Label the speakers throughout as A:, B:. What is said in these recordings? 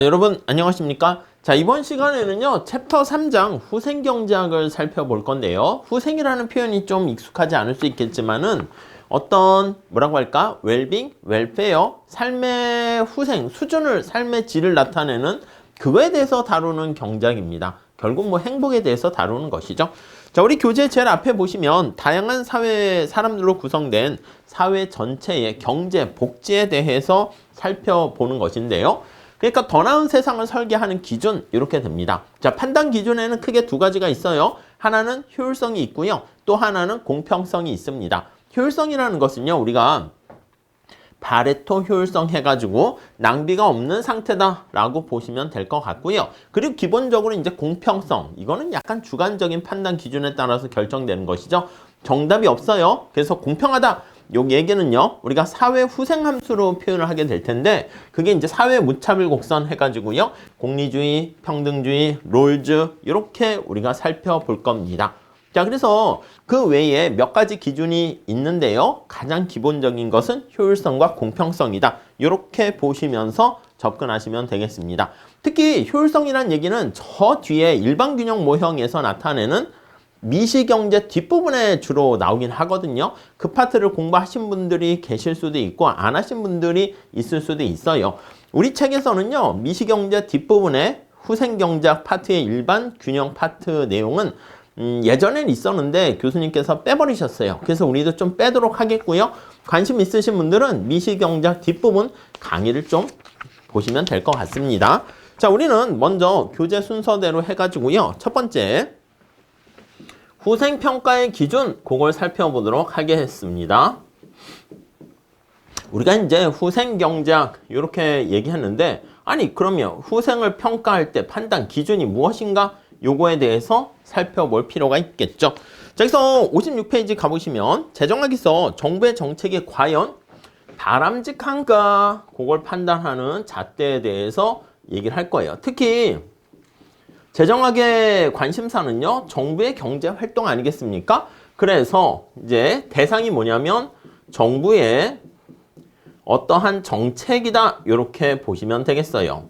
A: 여러분 안녕하십니까? 자, 이번 시간에는요 챕터 3장 후생경제학을 살펴볼 건데요. 후생이라는 표현이 좀 익숙하지 않을 수 있겠지만은 어떤 뭐라고 할까? 웰빙, 웰페어, 삶의 후생, 수준을, 삶의 질을 나타내는 그거에 대해서 다루는 경제학입니다. 결국 뭐 행복에 대해서 다루는 것이죠. 자, 우리 교재 제일 앞에 보시면 다양한 사회 사람들로 구성된 사회 전체의 경제, 복지에 대해서 살펴보는 것인데요. 그러니까 더 나은 세상을 설계하는 기준 이렇게 됩니다. 자, 판단 기준에는 크게 두 가지가 있어요. 하나는 효율성이 있고요. 또 하나는 공평성이 있습니다. 효율성이라는 것은요. 우리가 파레토 효율성 해가지고 낭비가 없는 상태다라고 보시면 될 것 같고요. 그리고 기본적으로 이제 공평성. 이거는 약간 주관적인 판단 기준에 따라서 결정되는 것이죠. 정답이 없어요. 그래서 공평하다. 요 얘기는요, 우리가 사회 후생 함수로 표현을 하게 될 텐데, 그게 이제 사회 무차별 곡선 해가지고요, 공리주의, 평등주의, 롤즈, 이렇게 우리가 살펴볼 겁니다. 자, 그래서 그 외에 몇 가지 기준이 있는데요, 가장 기본적인 것은 효율성과 공평성이다. 이렇게 보시면서 접근하시면 되겠습니다. 특히 효율성이라는 얘기는 저 뒤에 일반균형 모형에서 나타내는 미시경제 뒷부분에 주로 나오긴 하거든요. 그 파트를 공부하신 분들이 계실 수도 있고 안 하신 분들이 있을 수도 있어요. 우리 책에서는요. 미시경제 뒷부분에 후생경제학 파트의 일반 균형 파트 내용은 예전엔 있었는데 교수님께서 빼버리셨어요. 그래서 우리도 좀 빼도록 하겠고요. 관심 있으신 분들은 미시경제학 뒷부분 강의를 좀 보시면 될 것 같습니다. 자, 우리는 먼저 교재 순서대로 해가지고요. 첫 번째 후생평가의 기준, 그걸 살펴보도록 하겠습니다. 우리가 이제 후생경제학 이렇게 얘기했는데, 아니 그러면 후생을 평가할 때 판단 기준이 무엇인가? 요거에 대해서 살펴볼 필요가 있겠죠. 자, 여기서 56페이지 가보시면 재정학에서 정부의 정책이 과연 바람직한가? 그걸 판단하는 잣대에 대해서 얘기를 할 거예요. 특히 재정학의 관심사는요, 정부의 경제 활동 아니겠습니까? 그래서 이제 대상이 뭐냐면 정부의 어떠한 정책이다. 이렇게 보시면 되겠어요.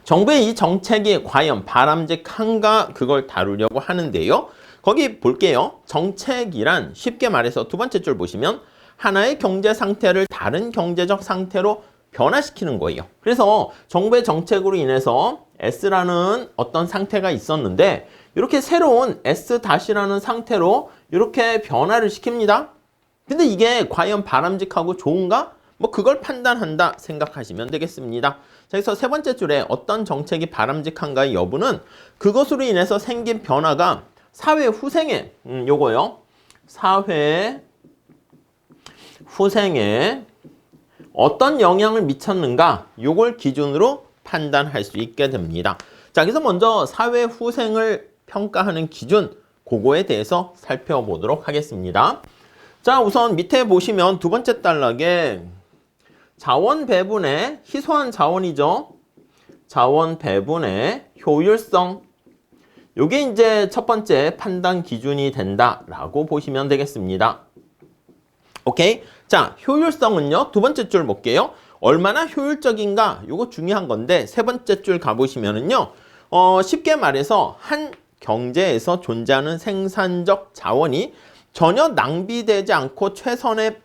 A: 정부의 이 정책이 과연 바람직한가? 그걸 다루려고 하는데요. 거기 볼게요. 정책이란 쉽게 말해서 두 번째 줄 보시면 하나의 경제 상태를 다른 경제적 상태로 변화시키는 거예요. 그래서 정부의 정책으로 인해서 S라는 어떤 상태가 있었는데 이렇게 새로운 S-라는 상태로 이렇게 변화를 시킵니다. 근데 이게 과연 바람직하고 좋은가? 뭐 그걸 판단한다 생각하시면 되겠습니다. 자, 그래서 세 번째 줄에 어떤 정책이 바람직한가의 여부는 그것으로 인해서 생긴 변화가 사회 후생에 요거요. 사회 후생에 어떤 영향을 미쳤는가? 요걸 기준으로 판단할 수 있게 됩니다. 자, 그래서 먼저 사회 후생을 평가하는 기준, 그거에 대해서 살펴보도록 하겠습니다. 자, 우선 밑에 보시면 두 번째 단락에 자원 배분의 희소한 자원이죠. 자원 배분의 효율성. 요게 이제 첫 번째 판단 기준이 된다라고 보시면 되겠습니다. 오케이? 자, 효율성은요. 두 번째 줄 볼게요. 얼마나 효율적인가? 요거 중요한 건데 세 번째 줄 가보시면은요. 쉽게 말해서 한 경제에서 존재하는 생산적 자원이 전혀 낭비되지 않고 최선의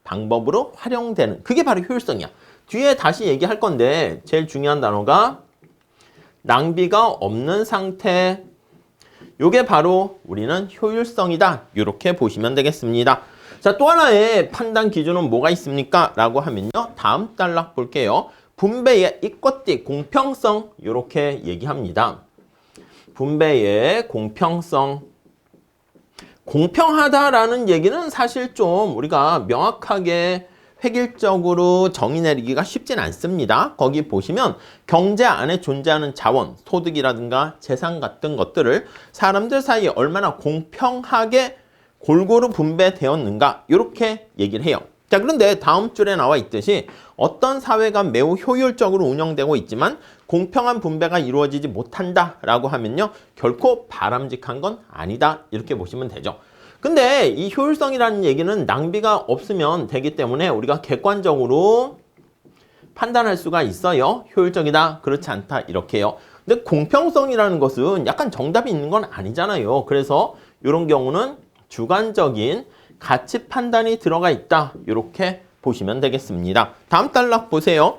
A: 방법으로 활용되는 그게 바로 효율성이야. 뒤에 다시 얘기할 건데 제일 중요한 단어가 낭비가 없는 상태. 요게 바로 우리는 효율성이다. 이렇게 보시면 되겠습니다. 자, 또 하나의 판단 기준은 뭐가 있습니까? 라고 하면요. 다음 단락 볼게요. 분배의 이것띠 공평성 이렇게 얘기합니다. 분배의 공평성. 공평하다라는 얘기는 사실 좀 우리가 명확하게 획일적으로 정의 내리기가 쉽진 않습니다. 거기 보시면 경제 안에 존재하는 자원, 소득이라든가 재산 같은 것들을 사람들 사이에 얼마나 공평하게 골고루 분배되었는가 이렇게 얘기를 해요. 자, 그런데 다음 줄에 나와 있듯이 어떤 사회가 매우 효율적으로 운영되고 있지만 공평한 분배가 이루어지지 못한다라고 하면요. 결코 바람직한 건 아니다. 이렇게 보시면 되죠. 근데 이 효율성이라는 얘기는 낭비가 없으면 되기 때문에 우리가 객관적으로 판단할 수가 있어요. 효율적이다, 그렇지 않다, 이렇게요. 근데 공평성이라는 것은 약간 정답이 있는 건 아니잖아요. 그래서 이런 경우는 주관적인 가치 판단이 들어가 있다, 이렇게 보시면 되겠습니다. 다음 단락 보세요.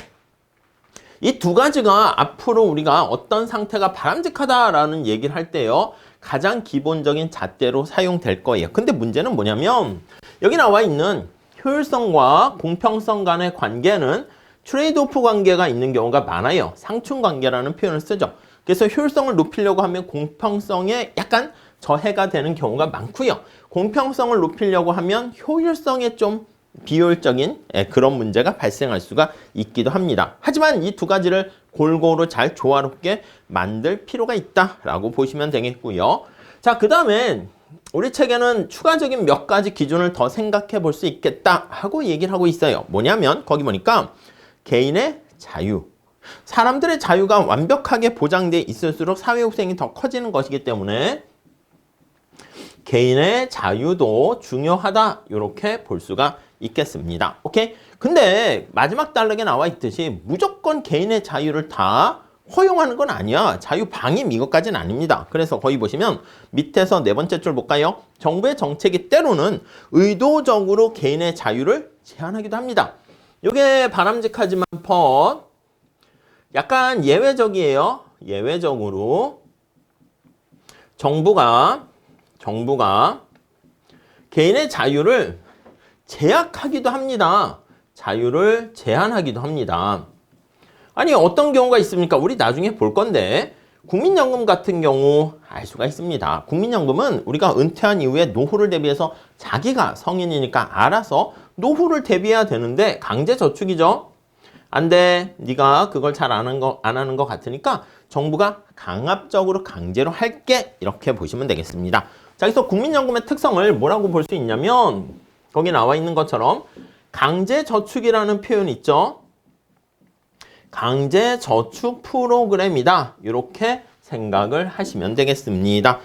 A: 이 두 가지가 앞으로 우리가 어떤 상태가 바람직하다라는 얘기를 할 때요, 가장 기본적인 잣대로 사용될 거예요. 근데 문제는 뭐냐면 여기 나와 있는 효율성과 공평성 간의 관계는 트레이드오프 관계가 있는 경우가 많아요. 상충 관계라는 표현을 쓰죠. 그래서 효율성을 높이려고 하면 공평성에 약간 저해가 되는 경우가 많고요. 공평성을 높이려고 하면 효율성에 좀 비효율적인 그런 문제가 발생할 수가 있기도 합니다. 하지만 이 두 가지를 골고루 잘 조화롭게 만들 필요가 있다라고 보시면 되겠고요. 자, 그 다음에 우리 책에는 추가적인 몇 가지 기준을 더 생각해 볼 수 있겠다 하고 얘기를 하고 있어요. 뭐냐면 거기 보니까 개인의 자유. 사람들의 자유가 완벽하게 보장돼 있을수록 사회후생이 더 커지는 것이기 때문에 개인의 자유도 중요하다, 이렇게 볼 수가 있겠습니다. 오케이? 근데 마지막 단락에 나와 있듯이 무조건 개인의 자유를 다 허용하는 건 아니야. 자유 방임 이것까지는 아닙니다. 그래서 거기 보시면 밑에서 네 번째 줄 볼까요? 정부의 정책이 때로는 의도적으로 개인의 자유를 제한하기도 합니다. 이게 바람직하지만 약간 예외적이에요. 예외적으로 정부가 개인의 자유를 제약하기도 합니다. 자유를 제한하기도 합니다. 아니, 어떤 경우가 있습니까? 우리 나중에 볼 건데 국민연금 같은 경우 알 수가 있습니다. 국민연금은 우리가 은퇴한 이후에 노후를 대비해서 자기가 성인이니까 알아서 노후를 대비해야 되는데 강제저축이죠. 안 돼. 네가 그걸 잘 안 하는 것 같으니까 정부가 강압적으로 강제로 할게, 이렇게 보시면 되겠습니다. 자, 그래서 국민연금의 특성을 뭐라고 볼 수 있냐면 거기 나와 있는 것처럼 강제저축이라는 표현 있죠. 강제저축 프로그램이다, 이렇게 생각을 하시면 되겠습니다.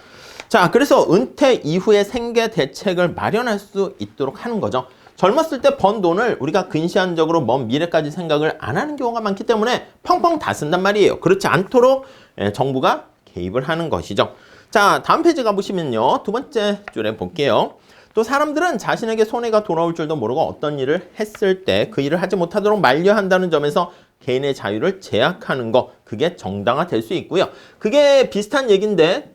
A: 자, 그래서 은퇴 이후에 생계 대책을 마련할 수 있도록 하는 거죠. 젊었을 때 번 돈을 우리가 근시안적으로 먼 미래까지 생각을 안 하는 경우가 많기 때문에 펑펑 다 쓴단 말이에요. 그렇지 않도록 정부가 개입을 하는 것이죠. 자, 다음 페이지 가보시면요, 두 번째 줄에 볼게요. 또 사람들은 자신에게 손해가 돌아올 줄도 모르고 어떤 일을 했을 때 그 일을 하지 못하도록 만류한다는 점에서 개인의 자유를 제약하는 거, 그게 정당화될 수 있고요. 그게 비슷한 얘기인데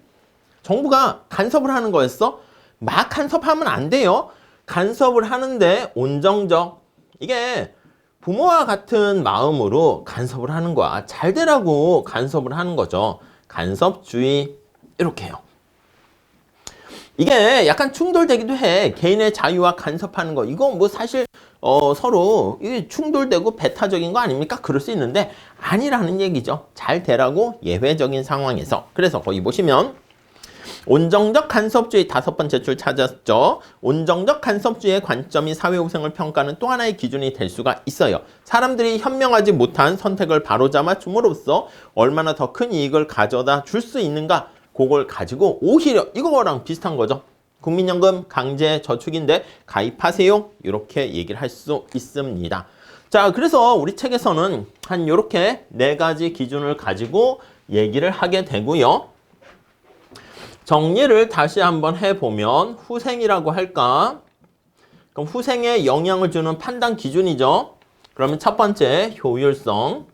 A: 정부가 간섭을 하는 거였어? 막 간섭하면 안 돼요. 간섭을 하는데 온정적, 이게 부모와 같은 마음으로 간섭을 하는 거야. 잘 되라고 간섭을 하는 거죠. 간섭주의, 이렇게요. 이게 약간 충돌되기도 해. 개인의 자유와 간섭하는 거. 이거 뭐 사실 서로 이게 충돌되고 배타적인 거 아닙니까? 그럴 수 있는데 아니라는 얘기죠. 잘 되라고 예외적인 상황에서. 그래서 거기 보시면 온정적 간섭주의, 다섯 번째 줄 찾았죠. 온정적 간섭주의의 관점이 사회후생을 평가하는 또 하나의 기준이 될 수가 있어요. 사람들이 현명하지 못한 선택을 바로잡아 줌으로써 얼마나 더 큰 이익을 가져다 줄 수 있는가, 그걸 가지고 오히려 이거랑 비슷한 거죠. 국민연금 강제저축인데 가입하세요, 이렇게 얘기를 할 수 있습니다. 자, 그래서 우리 책에서는 한 이렇게 네 가지 기준을 가지고 얘기를 하게 되고요. 정리를 다시 한번 해보면 후생이라고 할까? 그럼 후생에 영향을 주는 판단 기준이죠. 그러면 첫 번째 효율성,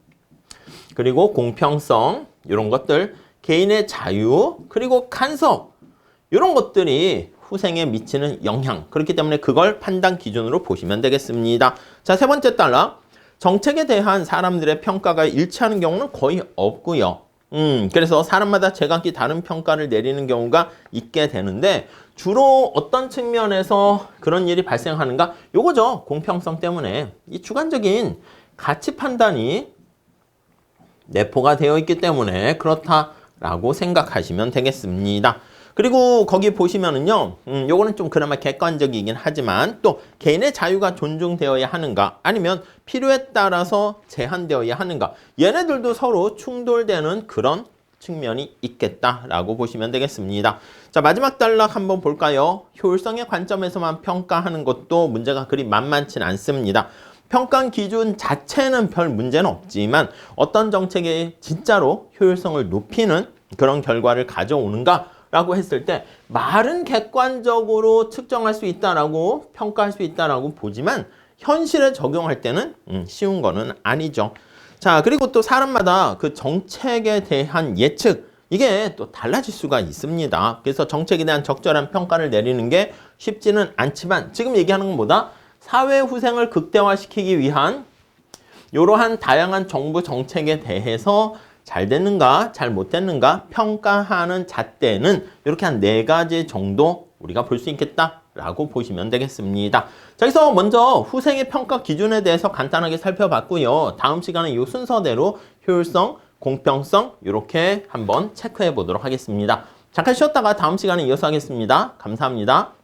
A: 그리고 공평성, 이런 것들, 개인의 자유, 그리고 간섭, 이런 것들이 후생에 미치는 영향. 그렇기 때문에 그걸 판단 기준으로 보시면 되겠습니다. 자, 세 번째 단락. 정책에 대한 사람들의 평가가 일치하는 경우는 거의 없고요. 그래서 사람마다 제각기 다른 평가를 내리는 경우가 있게 되는데 주로 어떤 측면에서 그런 일이 발생하는가? 요거죠. 공평성 때문에 이 주관적인 가치 판단이 내포가 되어 있기 때문에 그렇다라고 생각하시면 되겠습니다. 그리고 거기 보시면은요, 요거는 좀 그나마 객관적이긴 하지만 또 개인의 자유가 존중되어야 하는가, 아니면 필요에 따라서 제한되어야 하는가, 얘네들도 서로 충돌되는 그런 측면이 있겠다라고 보시면 되겠습니다. 자, 마지막 단락 한번 볼까요? 효율성의 관점에서만 평가하는 것도 문제가 그리 만만치는 않습니다. 평가 기준 자체는 별 문제는 없지만 어떤 정책이 진짜로 효율성을 높이는 그런 결과를 가져오는가 라고 했을 때 말은 객관적으로 측정할 수 있다라고 평가할 수 있다라고 보지만 현실에 적용할 때는 쉬운 거는 아니죠. 자, 그리고 또 사람마다 그 정책에 대한 예측 이게 또 달라질 수가 있습니다. 그래서 정책에 대한 적절한 평가를 내리는 게 쉽지는 않지만 지금 얘기하는 것보다 사회 후생을 극대화시키기 위한 이러한 다양한 정부 정책에 대해서 잘 됐는가, 잘 못 됐는가 평가하는 잣대는 이렇게 한 4가지 정도 우리가 볼 수 있겠다라고 보시면 되겠습니다. 자, 여기서 먼저 후생의 평가 기준에 대해서 간단하게 살펴봤고요. 다음 시간에 이 순서대로 효율성, 공평성 이렇게 한번 체크해 보도록 하겠습니다. 잠깐 쉬었다가 다음 시간에 이어서 하겠습니다. 감사합니다.